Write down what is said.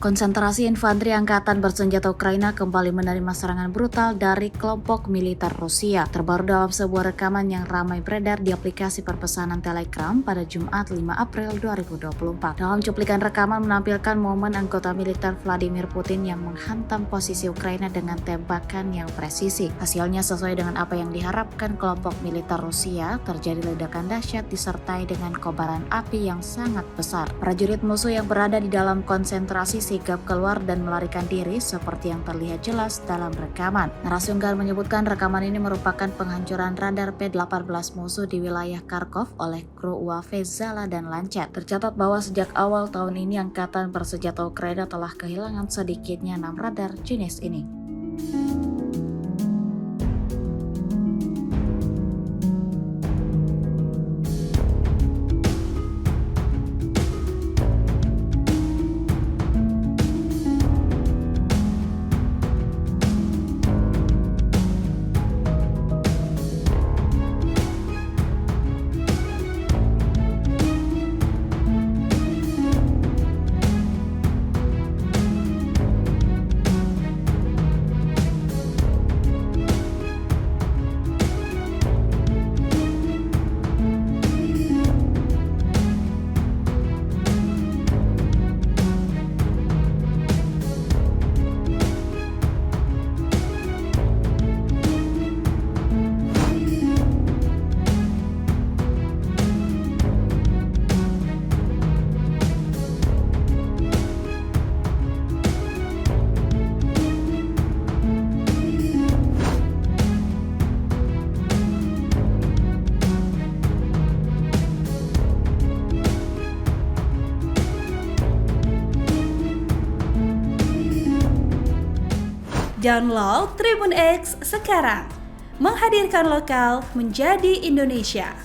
Konsentrasi infanteri Angkatan Bersenjata Ukraina kembali menerima serangan brutal dari kelompok militer Rusia. Terbaru dalam sebuah rekaman yang ramai beredar di aplikasi perpesanan Telegram pada Jumat 5 April 2024. Dalam cuplikan rekaman menampilkan momen anggota militer Vladimir Putin yang menghantam posisi Ukraina dengan tembakan yang presisi. Hasilnya sesuai dengan apa yang diharapkan kelompok militer Rusia, terjadi ledakan dahsyat disertai dengan kobaran api yang sangat besar. Prajurit musuh yang berada di dalam konsentrasi sigap keluar dan melarikan diri seperti yang terlihat jelas dalam rekaman. Narasumber menyebutkan rekaman ini merupakan penghancuran radar P-18 musuh di wilayah Kharkov oleh kru UAV Zala dan Lancet. Tercatat bahwa sejak awal tahun ini Angkatan Bersenjata Ukraina telah kehilangan sedikitnya 6 radar jenis ini. Download Tribun X sekarang, menghadirkan lokal menjadi Indonesia.